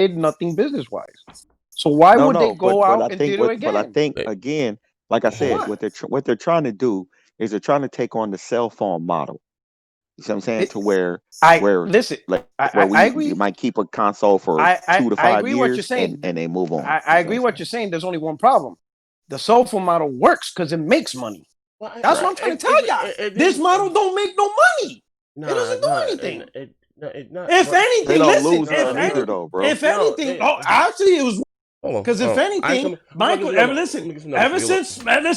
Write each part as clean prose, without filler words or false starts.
did nothing business wise. So why would they go out and do it again? But I think again, like I said, what they're trying to do is they're trying to take on the cell phone model. You see what I'm saying? To where I agree. You might keep a console for 2 to 5 years, what you're saying. And they move on. I agree what you're saying. There's only one problem. The cell phone model works because it makes money. Well, that's what I'm trying to tell y'all. This model don't make no money. It doesn't do anything. If anything, they don't lose either, though, bro. If anything, actually, it was because if anything, Michael, ever since Michael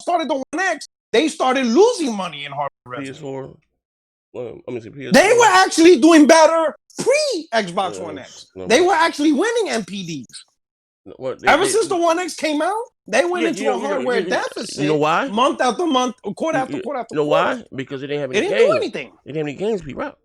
started the One X, they started losing money in hardware. PS4. Well, I mean, PS4. They were actually doing better pre Xbox One X. They were actually winning MPDs. Since the One X came out, they went into a hardware deficit. You know why? Month after month, quarter after quarter after quarter. You know why? Because they didn't have any games. They didn't do anything. They didn't have any games, people.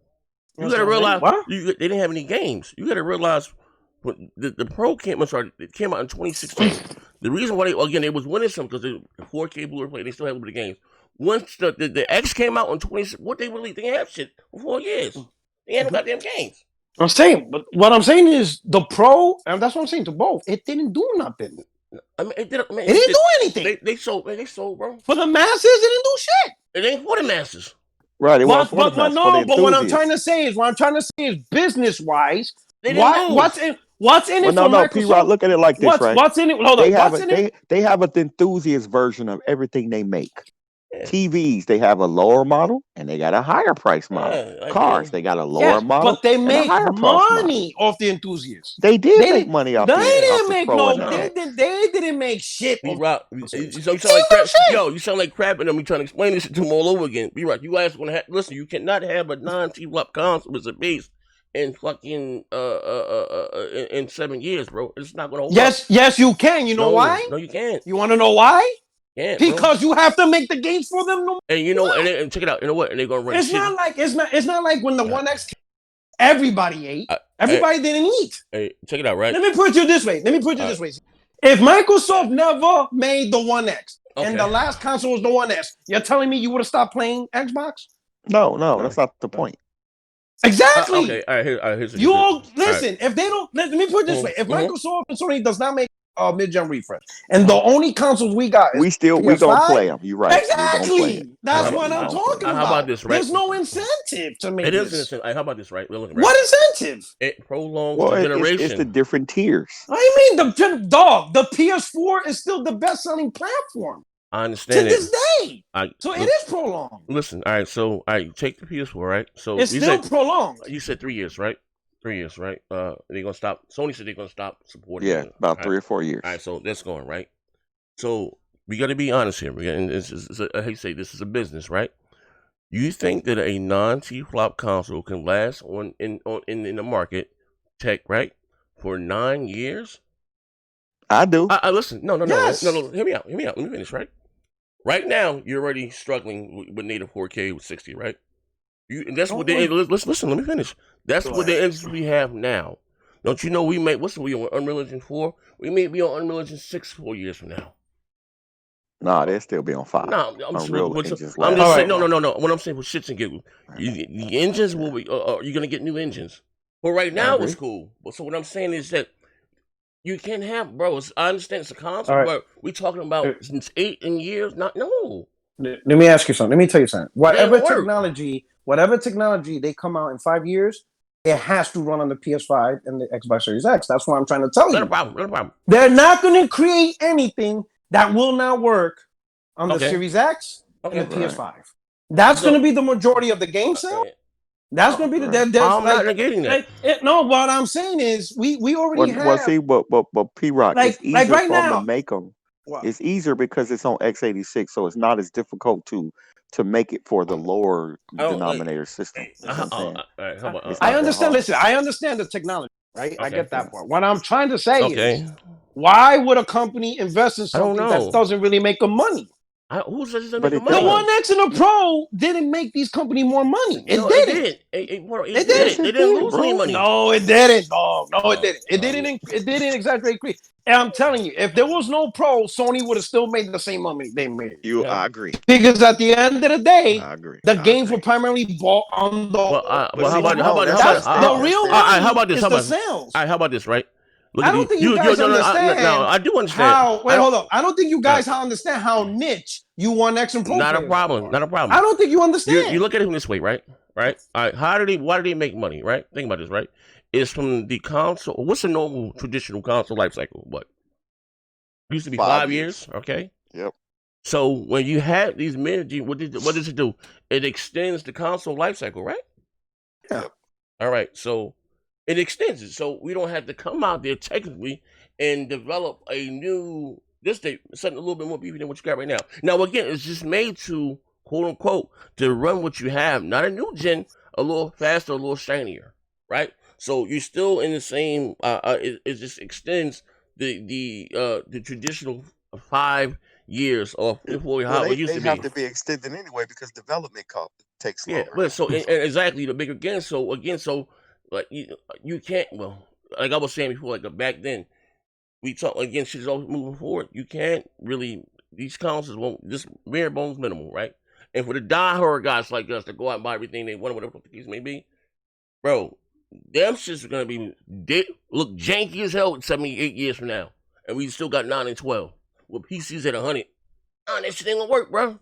You got to realize they didn't have any games. You got to realize when the Pro came out in 2016. The reason why they was winning some because the 4K Blu-ray play, they still had a little bit of games. Once the X came out in 20, what they released, they didn't have shit for 4 years. They had no goddamn games. I'm saying, but what I'm saying is the Pro, and that's what I'm saying to both. It didn't do nothing. I mean, it didn't do anything. They sold, bro. For the masses, it didn't do shit. It ain't for the masses. Right. But what I'm trying to say is business wise, what's in it for Microsoft? P-Rod, look at it like this, right? What's in it? Hold on. They have an enthusiast version of everything they make. TVs, they have a lower model and they got a higher price model. Cars, they got a lower model, but they make money off the enthusiasts. They make money off. They didn't make shit. B-Rock, you sound like crap. Yo, you sound like crap, and I'm trying to explain this to them all over again. B-Rock, you guys want to listen? You cannot have a non-T-Flop console as a base in fucking in 7 years, bro. It's not gonna hold up. Yes, you can. You know why? No, you can't. You want to know why? Yeah, because you have to make the games for them. And you know, and check it out. You know what? And they're gonna run. It's not like when the One X, everybody ate. Everybody didn't eat. Hey, check it out, right? Let me put it this way. If Microsoft never made the One X and the last console was the One S, you're telling me you would have stopped playing Xbox? No, that's not the point. Exactly. Okay. All right. Here's you all listen. If they don't, let me put it this way: if Microsoft and Sony does not make mid-gen refresh, and the only consoles we got, we don't play them. You're right. Exactly. That's what I'm talking about. How about this? Right? There's no incentive to make it. Is incentive. How about this? Right? What incentive? It prolongs the generation. It's the different tiers. What do you mean? The PS4 is still the best-selling platform. I understand to this day. So it is prolonged. Listen, all right. So I take the PS4, right? So it's still prolonged. You said 3 years, right? 3 years, right? They're gonna stop. Sony said they're gonna stop supporting. Yeah, about 3 or 4 years. All right, so that's going right. So we got to be honest here. I hate to say this is a business, right? You think that a non-T-Flop console can last in the market, tech, right, for 9 years? I do. I listen. No. Hear me out. Let me finish, right? Right now, you're already struggling with native 4K with 60, right? Listen. Let me finish. That's what the industry we have now. Don't you know we on Unreal Engine 4? We may be on Unreal Engine 6 4 years from now. Nah, they'll still be on 5. No, I'm just saying. No. What I'm saying for shits and giggles, the engines will be. You're gonna get new engines. But right now it's cool. So what I'm saying is that you can't have, bro. I understand it's a console, but we're talking about since 8 years. No. Let me ask you something. Let me tell you something. Whatever technology they come out in 5 years, it has to run on the PS5 and the Xbox Series X. That's what I'm trying to tell you. Not a problem. They're not going to create anything that will not work on the Series X and the PS5. That's going to be the majority of the game sale. That's going to be the. I'm not negating that. No, what I'm saying is we already have. Well, see, but P-Rock, it's easier right for now, them to make them. Wow. It's easier because it's on x86, so it's not as difficult to make it for the lower denominator system. I understand. Listen, I understand the technology, right? I get that part. What I'm trying to say is, why would a company invest in something that doesn't really make them money? Who says it's making money? The One X and the Pro didn't make these companies more money. It didn't. It didn't. They didn't lose any money. No, it didn't. No. it didn't. It didn't exaggerate. And I'm telling you, if there was no Pro, Sony would have still made the same money they made. I agree. Because at the end of the day, I agree. The games were primarily bought on the. How about the real money? How about this? Is the sales. How about this? Right. Look, I don't think you guys understand. No, I do understand. Hold on. I don't think you guys understand how niche you One X and Pro. Not a problem. Not a problem. I don't think you understand. You look at it from this way, right? Right. All right. Why do they make money? Right. Think about this. Right. It's from the console. What's a normal traditional console life cycle? What? Used to be 5 years. Okay. Yep. So when you have these what does it do? It extends the console life cycle, right? Yeah. All right. So it extends it, so we don't have to come out there technically and develop a new something a little bit more beefy than what you got right now. Now again, it's just made to quote unquote to run what you have, not a new gen, a little faster, a little shinier, right? So you're still in the same. It just extends the traditional 5 years or how it used to be. They have to be extended anyway because development takes longer. Yeah, but exactly the bigger again. So like you can't. Well, like I was saying before, like back then, we talk again. Shit's always moving forward. You can't really. These consoles won't just bare bones minimal, right? And for the diehard guys like us to go out and buy everything they want, whatever the case may be, bro, them shits are gonna be look janky as hell 78 years from now, and we still got 9 and 12 with PCs at 100. That shit ain't gonna work, bro.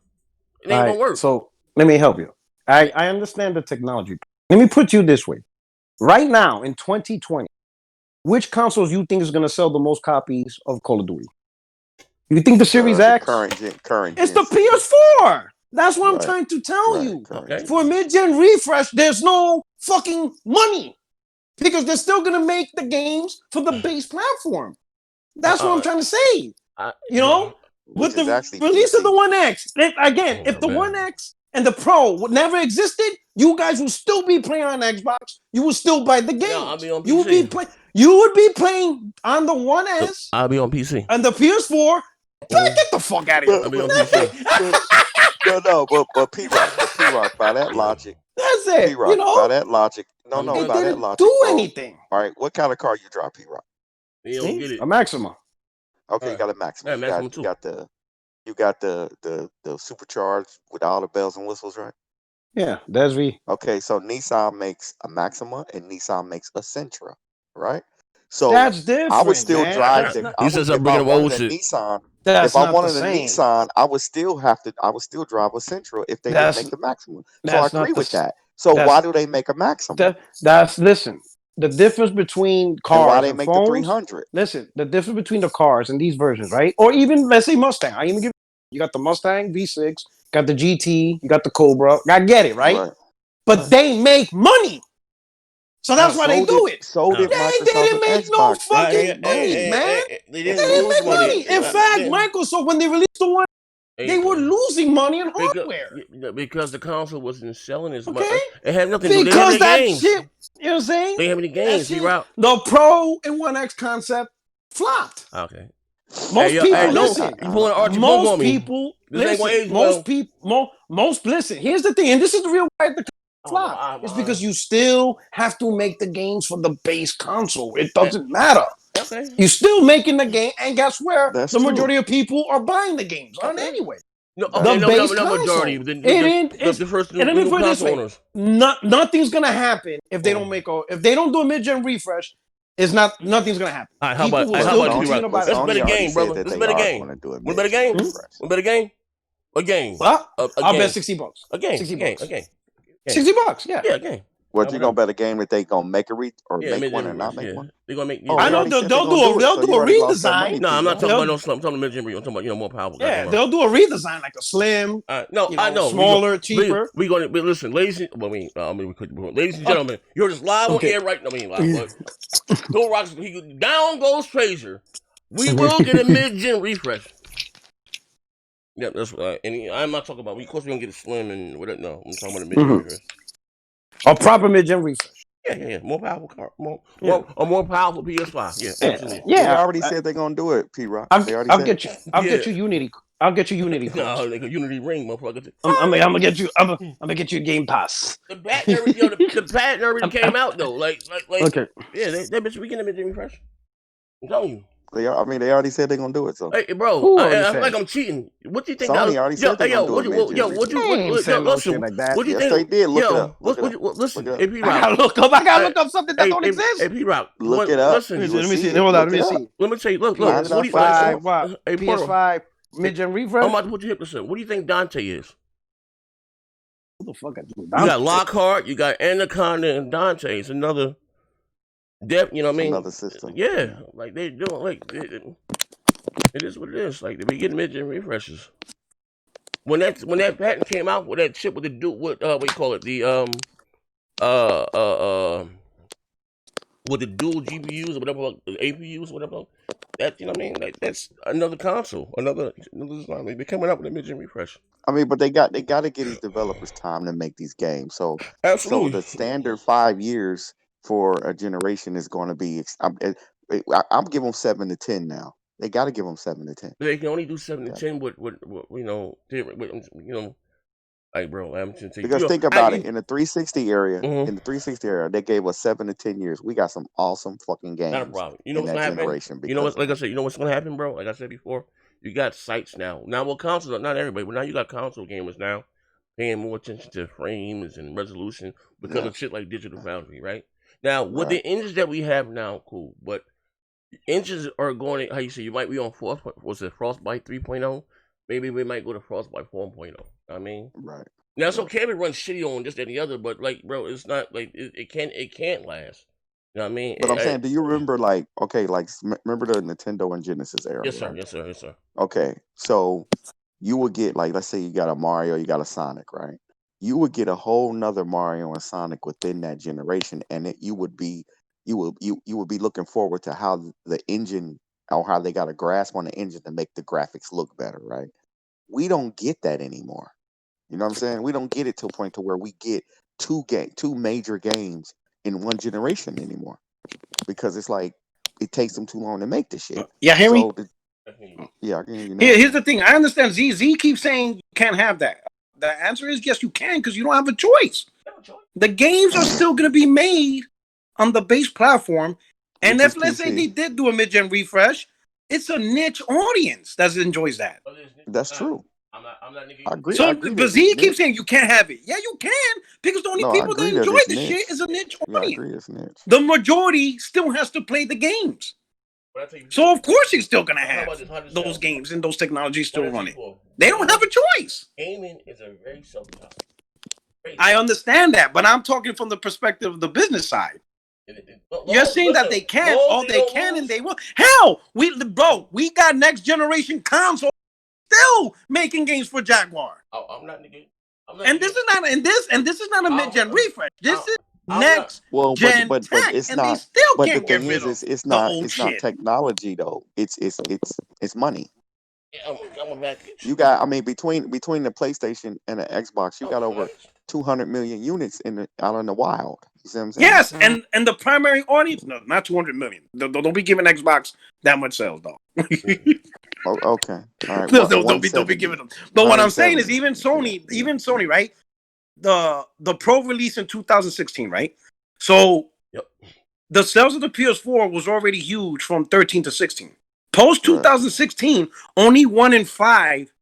It ain't gonna work. So let me help you. I understand the technology. Let me put you this way. Right now, in 2020, which consoles you think is going to sell the most copies of Call of Duty? You think the Series X? Current. It's the PS4. That's what I'm trying to tell you. Okay. For a mid-gen refresh, there's no fucking money because they're still going to make the games for the base platform. That's what I'm trying to say. You know, with the release of the One X, again, if the One X and the Pro would never existed, you guys will still be playing on Xbox. You will still buy the game. I'll be on PC. You would be playing on the One S. I'll be on PC. And the PS4. Get the fuck out of here. I'll be on PC. But P-Rock, by that logic. That's it. P-Rock, by that logic. By that logic. Do anything. All right, what kind of car you drive, P-Rock? You don't get it. A Maxima. Okay, you got a Maxima. You got the supercharged with all the bells and whistles, right? Yeah, that's Okay, so Nissan makes a Maxima and Nissan makes a Sentra, right? So that's different. I would still drive the Nissan. If I wanted a Nissan, I would still drive a Sentra if they didn't make the Maxima. So I agree with that. So why do they make a Maxima? Listen. The difference between cars why they and make phones, the 300? Listen, the difference between the cars and these versions, right? Or even let's say Mustang. I even give you got the Mustang V6, got the GT, you got the Cobra. I get it, right? But they make money, so that's why they do it. So did Microsoft. They didn't make no fucking money, man. They didn't make money. In fact, Microsoft, when they released the One, they were losing money in hardware because the console wasn't selling as much. It had nothing to do with because that games. shit. You know what I'm saying? They have any games. The Pro and One X concept flopped. Okay. Most people listen. Most listen. Here's the thing, and this is the real why the flop. It's because you still have to make the games for the base console. It doesn't matter. Okay. You're still making the game, and guess where? The majority of people are buying the games anyway. Majority. The first console owners. Nothing's gonna happen if they don't if they don't do a mid-gen refresh. Nothing's gonna happen. All right, how about let's bet a game, brother. Let's bet a game. Want to bet a game? Want to bet a game? A game. What? I'll bet $60. A game. $60. A game. $60. Yeah. Yeah, a game. What you gonna bet a game that they gonna make make one or not make one? They're gonna make. I know they'll do a redesign. No, I'm not talking about no slim. I'm talking about mid-gen. I'm talking about more powerful. Yeah, they'll do a redesign like a slim. No, I know smaller, cheaper. We're gonna listen, ladies and gentlemen. You're just live on air right now. Go Rocks. Down goes Frazier. We will get a mid-gen refresh. Yeah, that's and I'm not talking about. Of course, we don't get a slim and whatever. No, I'm talking about a mid-gen refresh. A proper mid-gen refresh. Yeah. More powerful car. More powerful PS5. Yeah, absolutely. Yeah. They already said they're gonna do it, P-Rock. I'll get you Unity. I'll get you Unity. No, like a Unity ring, motherfucker. I'm gonna get you. I'm gonna get you a Game Pass. The patent already came out though. Like. Okay. Yeah, that bitch we getting a bitch refresh. I'm telling you. They already said they're gonna do it. So, hey, bro, I feel like I'm cheating. What do you think? Sony already said they're gonna do it. Listen, like that. What do you think? They did. Look it up. Listen, look AP I Rock. gotta look up something that don't exist. AP Rock, look it up. Listen, let me see. Hold on, let me see. Let me tell you. Look. What do you think? What? PS5 mid-gen refresh. I'm about to put you hip to something. What do you think Dante is? What the fuck I do? You got Lockhart, you got Anaconda, and Dante. It's another. You know what I mean? Another system. Yeah, like they doing it is what it is. Like they be getting mid-gen refreshes. When that patent came out with that shit with the dude, what you call it, the with the dual GPUs or whatever, APUs or whatever. That, you know what I mean? Like that's another console, another design. They're coming up with a mid-gen refresh. I mean, but they got to give these developers time to make these games. So absolutely, so the standard 5 years for a generation is going to be. I'm giving them 7 to 10 now. They got to give them 7 to 10. They can only do 7 to 10 with you know, like bro, I'm just saying. Because think about it, in the 360 area, they gave us 7 to 10 years. We got some awesome fucking games. Not a problem. You know what's gonna happen? You know what? Like I said, you know what's gonna happen, bro? Like I said before, you got sites now. Now, well, consoles, not everybody, but now you got console gamers now paying more attention to frames and resolution because of shit like Digital Foundry, right? Now, with the engines that we have now, cool, but engines are going. How you say? You might be on Frostbite 3.0. Maybe we might go to Frostbite 4.0. I mean, right now it's okay if it runs shitty on this and the other, but like, bro, it's not like it can't last. You know what I mean? But I'm saying, do you remember remember the Nintendo and Genesis era? Yes, sir. Right? Yes, sir. Yes, sir. Okay, so you would get let's say you got a Mario, you got a Sonic, right? You would get a whole nother Mario and Sonic within that generation, and you would be looking forward to how the engine or how they got a grasp on the engine to make the graphics look better, right? We don't get that anymore. You know what I'm saying? We don't get it to a point to where we get two major games in one generation anymore, because it's like it takes them too long to make this shit. Yeah, hear me? I can hear you now. Here's the thing. I understand Z keeps saying you can't have that. The answer is yes, you can, because you don't have a choice. The games are still going to be made on the base platform, and if let's say they did do a mid-gen refresh, it's a niche audience that enjoys that. That's true. I'm not I agree. So, but Z keeps saying you can't have it. Yeah, you can, because the only people that enjoy the shit is a niche audience. I agree, it's niche. The majority still has to play the games. So of course you're still gonna have those games and those technologies still running. They don't have a choice. Gaming is a very self-taught. I understand that, but I'm talking from the perspective of the business side. You're saying that they can, they can, and they will. Hell, we got next generation console still making games for Jaguar. Oh, I'm not negating. This is not a mid-gen refresh. This is next gen but tech, it's and not. they still But can't the get thing rid is, of it's not shit. technology though. It's money. Yeah, I'm a package. You got, I mean, between the PlayStation and the Xbox, you got over 200 million units out in the wild. You see what I'm saying? Yes, and the primary audience, no, not 200 million. Don't be giving Xbox that much sales, though. Okay, all right. Don't be giving them. But what I'm saying is, even Sony, right? The Pro release in 2016, right? So the sales of the PS4 was already huge from 13 to 16. Post 2016, only 1 in 5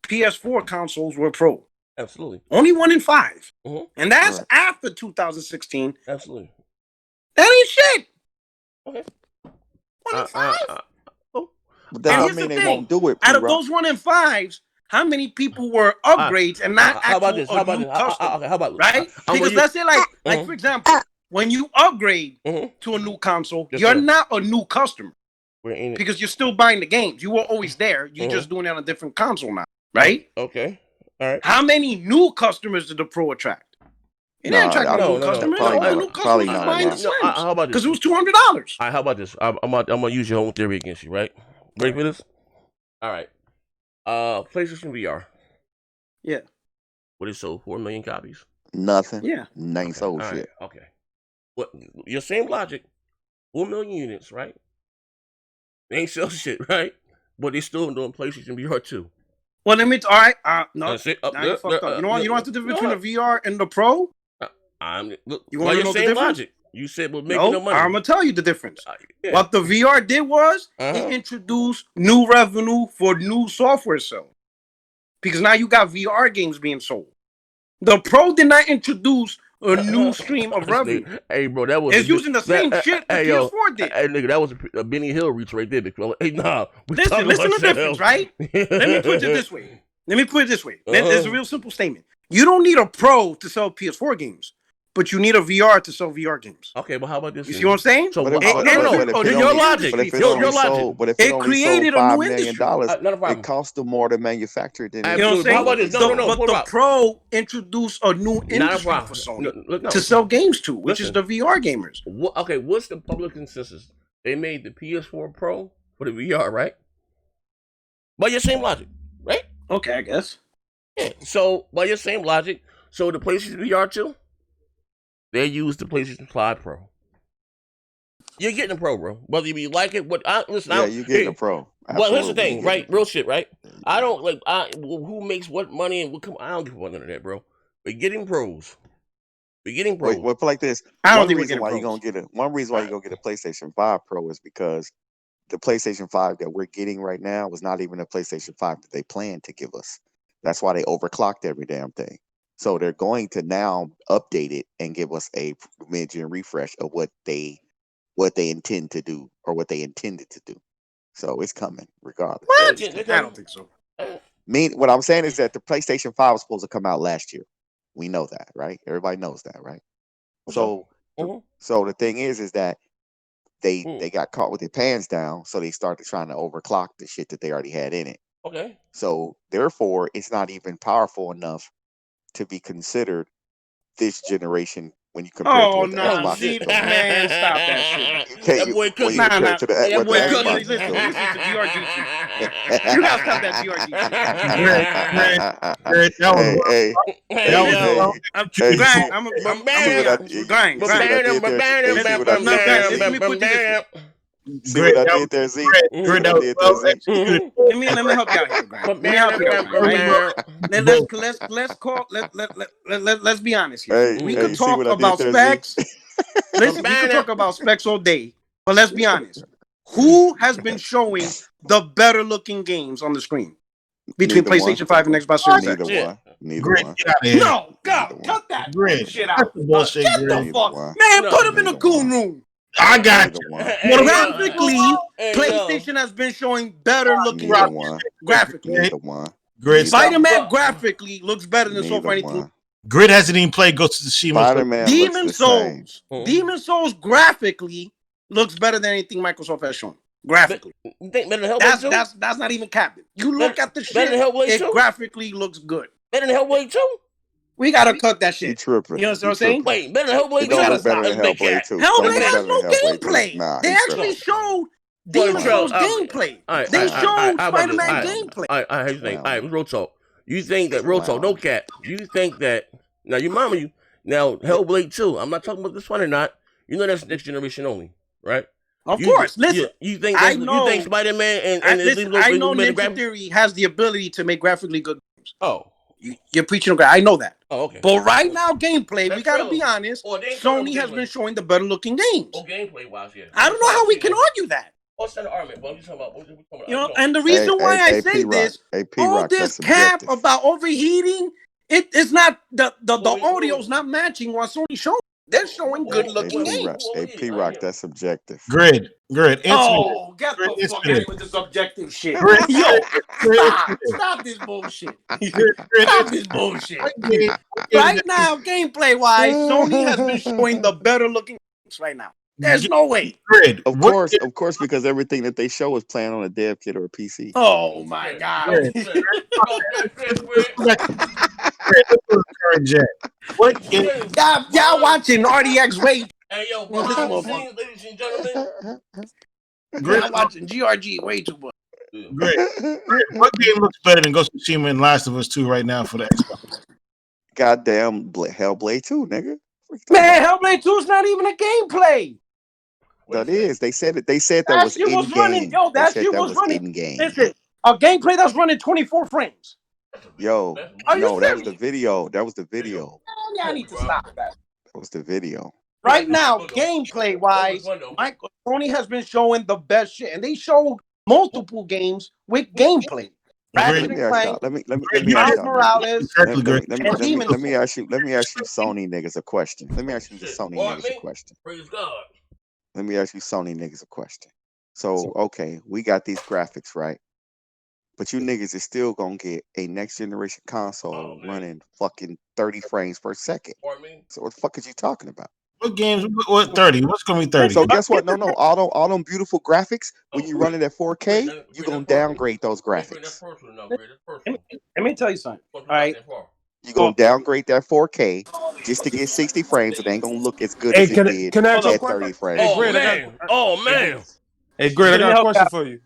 PS4 consoles were Pro. Absolutely. Only 1 in 5. Mm-hmm. And that's after 2016. Absolutely. That ain't shit. Okay. 1 in 5? But that don't mean they won't do it. Out of those 1 in 5s, how many people were upgrades and not actual new customers? How about right? Because let's say like for example, when you upgrade to a new console, you're not a new customer. Because you're still buying the games. You were always there. You're just doing it on a different console now, right? Okay. All right. How many new customers did the Pro attract? It didn't attract new customers. All the new customers were buying the Slims. How about this? Because it was $200. All right, how about this? I'm gonna use your own theory against you, right? Ready for this? All right. PlayStation VR. Yeah. What it sold? 4 million copies? Nothing. Yeah. Ain't sold shit. Right. Okay. What your same logic, 4 million units, right? They ain't sell shit, right? But they still doing PlayStation VR 2. Well, let me. All right. No, now you fucked up. You know what? You don't have to difference between the VR and the Pro. You want to know the difference? Logic. You said we're making no money. I'm gonna tell you the difference. What the VR did was it introduced new revenue for new software sales, because now you got VR games being sold. The Pro did not introduce a new stream of revenue. Hey, bro, that was using the same shit the PS4 did. Hey, nigga, that was a Benny Hill reach right there. Hey, nah. Listen to the difference, right? Let me put it this way. It's a real simple statement. You don't need a Pro to sell PS4 games, but you need a VR to sell VR games. Okay, but how about this? You see what I'm saying? So your logic. It created $5 million. It cost them more to manufacture it. You know what I'm saying? How about this? But the Pro introduced a new industry for Sony to sell games to, which is the VR gamers. Okay, what's the public consensus? They made the PS4 Pro for the VR, right? By your same logic, right? Okay, I guess. Yeah. So by your same logic, so the PlayStation VR 2. They use the PlayStation 5 Pro. You're getting a Pro, bro. Whether you like it, you're getting a Pro. Well, here's the thing, right? Real shit, right? I don't like who makes what money and what come. I don't give a fuck none of that, bro. We're getting pros. Wait, well, like this. I don't think reason why you're gonna get it. One reason why you're gonna get a PlayStation 5 Pro is because the PlayStation 5 that we're getting right now was not even a PlayStation 5 that they planned to give us. That's why they overclocked every damn thing. So they're going to now update it and give us a mid-gen refresh of what they intend to do or what they intended to do. So it's coming regardless. What? I don't think so. What I'm saying is that the PlayStation 5 was supposed to come out last year. We know that, right? Everybody knows that, right? So the thing is that they got caught with their pants down, so they started trying to overclock the shit that they already had in it. Okay. So therefore, it's not even powerful enough to be considered this generation when you compare it to the Xbox. Man, stop that shit. That boy couldn't. That boy couldn't. Listen to GRG. You gotta stop that GRG. See what I did there, Z? Let me help you out here, Brian. Let me help you out. Let's be honest here. We could talk about specs. Listen, we could talk about specs all day, but let's be honest. Who has been showing the better looking games on the screen between PlayStation 5 and Xbox Series X? Neither one. No, God, cut that shit out. Get the fuck, man. Put him in the goon room. I got you. Graphically, PlayStation has been showing better looking graphically. Spider-Man graphically looks better than so far anything. Grid hasn't even played Ghost of Tsushima. Demon Souls graphically looks better than anything Microsoft has shown. Graphically. That's not even capping. You look at the shit, it graphically looks good. Better than Hellblade 2? We gotta cut that shit. You know what I'm saying? Wait, better than Hellblade 2? Hellblade has no gameplay. They actually showed Demon Souls gameplay. They showed Spider-Man gameplay. All right, real talk. You think that, real talk, no cap. You think that, now now Hellblade 2, I'm not talking about this one or not. You know that's next generation only, right? Of course. Listen, you think Spider-Man and I know Ninja Theory has the ability to make graphically good games. Oh. You're preaching. I know that. Oh, okay. But right now, gameplay, we gotta be honest. Sony has been showing the better looking games. Oh, gameplay wise, yeah. I don't know how we can argue that. What's the argument? What are you talking about? You know, and the reason why I say this, all this cap about overheating, it's not the audio's not matching what Sony showing. They're showing good looking games. P-Rock, that's subjective. Grid. Get the fuck out with this objective shit. Yo, stop this bullshit. Stop this bullshit. Right now, gameplay wise, Sony has been showing the better looking games right now. There's no way. Grid. Of course, because everything that they show is playing on a dev kit or a PC. Oh my God. What y'all watching RDX Wait? Hey yo, ladies and gentlemen. Y'all watching GRG way too much. Great. What game looks better than Ghost of Tsushima and Last of Us 2 right now for the Xbox? Goddamn Hellblade 2, nigga. Man, Hellblade 2 is not even a gameplay. That is. They said that was in game. That shit was running. In game. Listen, A gameplay that's running 24 frames. Yo, no, that was the video. That was the video. I need to stop that. That was the video. Right now, gameplay wise, Sony has been showing the best shit, and they showed multiple games with gameplay. Let me ask y'all. Let me ask y'all. Let me ask you, Sony niggas, a question. Let me ask you, Sony niggas, a question. Praise God. Let me ask you, Sony niggas, a question. So, okay, we got these graphics, right? But you niggas is still gonna get a next generation console running fucking 30 frames per second. So what the fuck is you talking about? What games? What 30? What's gonna be 30? So guess what? No, all them beautiful graphics. When you run it at 4K, you gonna downgrade those graphics. Let me tell you something. All right, you gonna downgrade that 4K just to get 60 frames. It ain't gonna look as good as it did at 30 frames. Oh man. Hey, Greg, I got a question for you.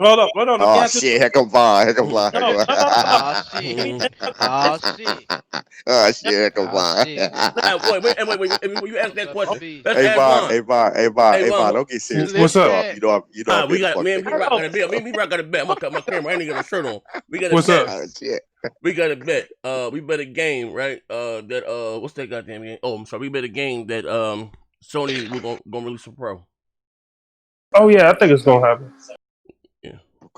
Hold up. Oh shit, heck of lie. Oh shit. Oh shit, heck of lie. Wait. You ask that question. Hey, Vaughn, don't get serious. What's up? You know, we got me and P-Rock got a bet. Me and P-Rock got a bet. I'm gonna cut my camera. I ain't even got a shirt on. We got a bet. Oh, shit. We got a bet. We bet a game, right? That what's that goddamn game? Oh, I'm sorry. We bet a game that Sony we're gonna release a Pro. Oh yeah, I think it's gonna happen.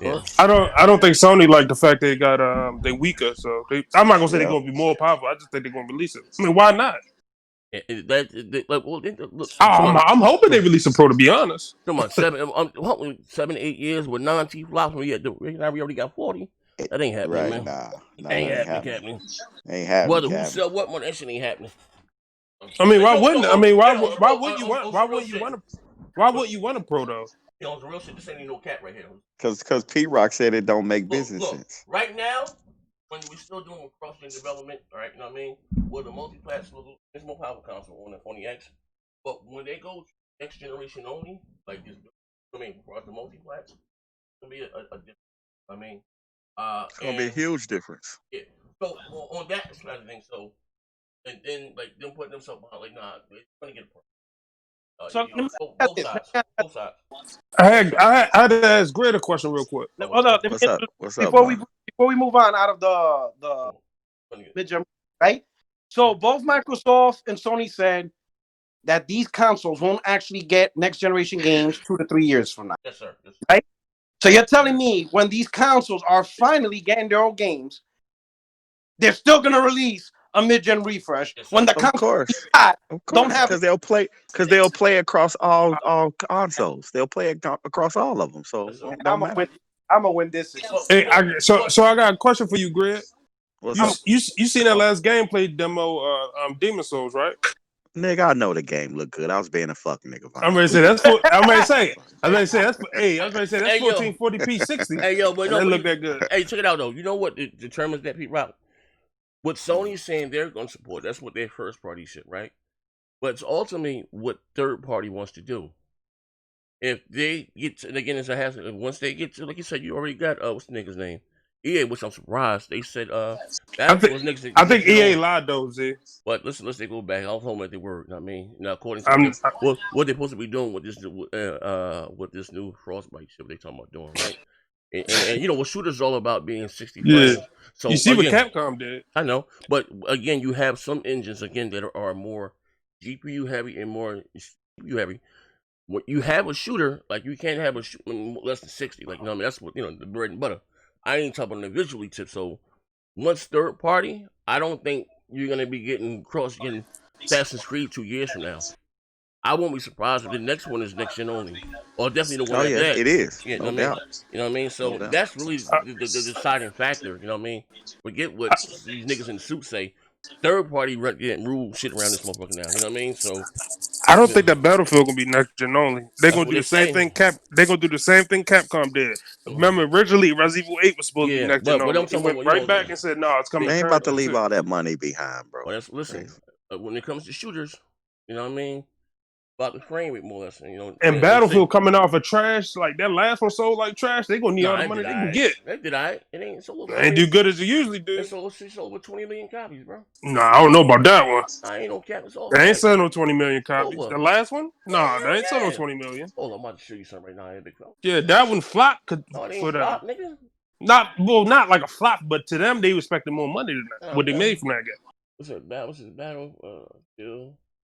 Yeah. I don't think Sony like the fact they got they weaker, so I'm not gonna say they're gonna be more powerful. I just think they're gonna release it. I mean, why not? I'm hoping they release a Pro. To be honest, come on, 7, 8 years with non-T flops. We already got 40. That ain't happening, right, man. Nah, ain't happening. Ain't happening. Whether who sell what money, that shit ain't happening. I mean, why wouldn't? I mean, why would you want? Why wouldn't you want a Pro though? You know, the real shit. This ain't no cat right here. Because P-Rock said it don't make business sense. Right now, when we're still doing cross-gen development, all right, you know what I mean? With a multi-platform, it's more powerful console on the X. But when they go next generation only, like this, I mean, for the multi-platform, it's gonna be a difference. I mean, it's gonna be a huge difference. Yeah. So on that side of things, so and then like them putting themselves behind, like nah, they're gonna get a Pro. So both sides. I had to ask Greg a question real quick. Hold up. What's up? Before we move on out of the mid-gen, right? So both Microsoft and Sony said that these consoles won't actually get next generation games 2 to 3 years from now. Yes, sir. Right? So you're telling me when these consoles are finally getting their own games, they're still gonna release a mid-gen refresh when the console don't have because they'll play across all consoles. They'll play across all of them. So I'm gonna win this. Hey, so I got a question for you, Greg. You seen that last gameplay demo, Demon Souls, right? Nigga, I know the game look good. I was being a fucking nigga. I'm ready to say that's. I'm ready to say that's 1440p 60. Hey yo, but no, that look that good. Hey, check it out though. You know what determines that, Pete Rock? What Sony's saying they're going to support, that's what their first party shit, right? But it's ultimately what third party wants to do. If they get to, again, it's a hazard. Once they get to, like you said, you already got, what's the nigga's name? EA, which I'm surprised. They said, I think EA lied though, Z. But listen, let's go back. I'll hold them at their word. You know what I mean? Now, according to what they're supposed to be doing with this new Frostbite shit they talking about doing, right? And you know what shooters all about being 60 frames. So you see what Capcom did. I know, but again, you have some engines again that are more GPU heavy and more CPU heavy. When you have a shooter, like you can't have less than 60. Like, you know what I mean? That's what, you know, the bread and butter. I ain't talking about the visually tip. So once third party, I don't think you're gonna be getting Assassin's Creed 2 years from now. I won't be surprised if the next one is next gen only, or definitely the one after that. It is. Yeah, no doubt. You know what I mean? So that's really the deciding factor. You know what I mean? Forget what these niggas in the suit say. Third party rule shit around this motherfucker now. You know what I mean? So I don't think that Battlefield gonna be next gen only. They're gonna do the same thing. They're gonna do the same thing Capcom did. Remember, originally Resident Evil 8 was supposed to be next gen only. They went right back and said, "No, it's coming." They ain't about to leave all that money behind, bro. Well, listen, when it comes to shooters, you know what I mean? About the frame rate more or less, you know. And Battlefield coming off of trash, like that last one sold like trash. They gonna need all the money they can get. That did I? It ain't so. It ain't do good as it usually do. It's sold over 20 million copies, bro. Nah, I don't know about that one. I ain't no cap. They ain't selling no 20 million copies. The last one? Nah, they ain't selling no 20 million. Hold on, I'm about to show you something right now. Yeah, that one flopped. No, it ain't flop, nigga. Not like a flop, but to them they expected more money than that. What they made from that game. What's his battle? Still.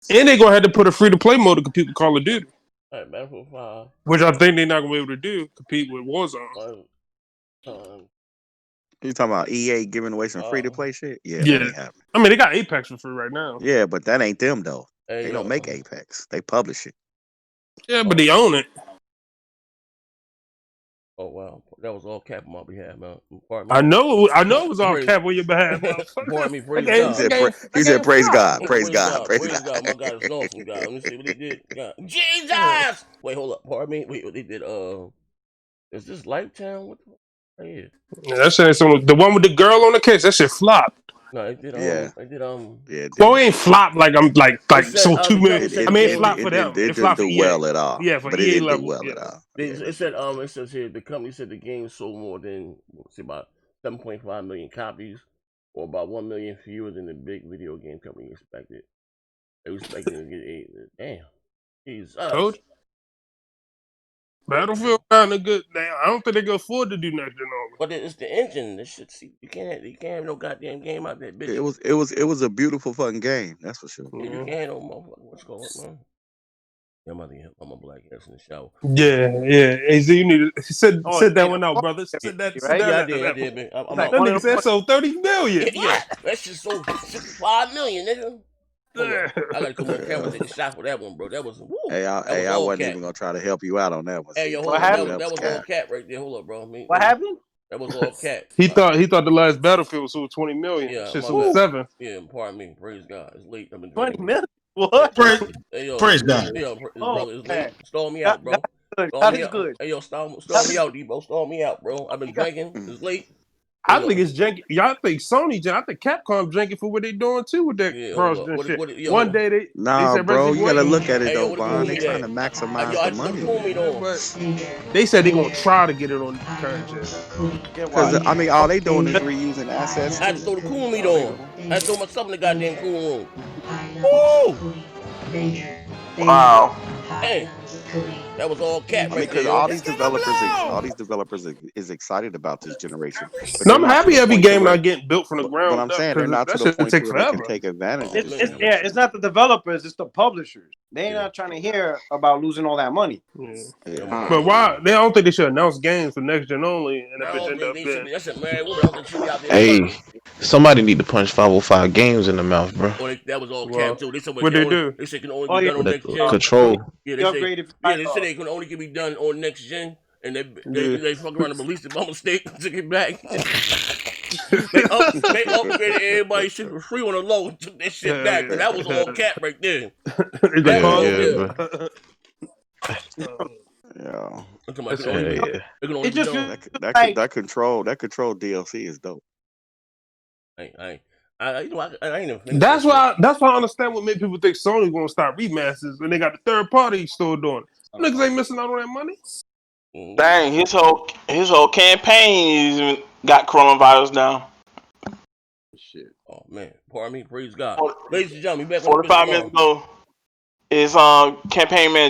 And they gonna have to put a free to play mode to compete with Call of Duty. All right, Battlefield 5. Which I think they're not gonna be able to do. Compete with Warzone. You talking about EA giving away some free to play shit? Yeah. I mean, they got Apex for free right now. Yeah, but that ain't them though. They don't make Apex. They publish it. Yeah, but they own it. Oh wow, that was all cap on my behalf, man. I know it was all cap on your behalf. Pardon me, praise God. He said, "Praise God, praise God, praise God." My God is awesome, God. Let me see what they did. God. Jesus. Wait, hold up. Pardon me. Wait, what they did? Is this Lifetime? What the? Yeah, that shit ain't the one with the girl on the case. That shit flopped. No, it did. Well, it ain't flop like I'm like so 2 million. I mean, it flopped for them. It didn't do well at all. Yeah, for but EA it didn't level. do well at all. It says here the company said the game sold more than about 7.5 million copies, or about 1 million fewer than the big video game company expected. They were expecting to get damn. Jesus. Coach? Battlefield kind of good. I don't think they can afford to do next gen only. But it's the engine. This shit. See, you can't have no goddamn game out there, bitch. It was a beautiful fucking game. That's for sure. Yeah, you can't have no motherfucker. What's going on, man? I'm a black ass in the shower. Yeah. AZ, you need to sit that one out, brother. Sit that. I did, man. That nigga said so 30 million. Yeah, that shit sold 65 million, nigga. I gotta come on camera and take a shot for that one, bro. That was woo. I wasn't even gonna try to help you out on that one. Hey, yo, hold up. That was all cat right there. Hold up, bro. What happened? That was all cat. He thought the last Battlefield was 20 million. Yeah, shit sold 7. Yeah, pardon me. Praise God. It's late. I've been 20 million. What? Praise God. Yo, brother, it's late. Stall me out, bro. That is good. Hey, yo, stall me out, Debo. Stall me out, bro. I've been drinking. It's late. I think it's janky. Y'all think Sony janky. I think Capcom janky for what they doing too with that cross-gen shit. One day they said bro, you gotta look at it though, Bond. They trying to maximize the money. They said they gonna try to get it on current gen. Because I mean, all they doing is reusing assets. I had to throw the cool meat on. I had to throw myself in the goddamn cool room. Woo! Wow. Hey. That was all cat right there. All these developers is excited about this generation. No, I'm happy every game not getting built from the ground. But I'm saying they're not to the point where they can take advantage of this. It's not the developers, it's the publishers. They're not trying to hear about losing all that money. Yeah. But why? They don't think they should announce games for next gen only. And hey, somebody need to punch 505 games in the mouth, bro. That was all cap too. What they do? They said can only be done on next gen. Control. Yeah, they said they can only be done on next gen, and they fuck around and released it by mistake, took it back. they upgraded everybody's shit for free on the low and took that shit back. And that was all cap right there. That control DLC is dope. That's why I understand what made people think Sony gonna start remasters and they got the third party still doing it. Niggas ain't missing out on that money. Dang, his whole campaign got coronavirus down. Shit. Oh man, pardon me, praise God. Ladies and gentlemen, back 45 minutes ago, his campaign man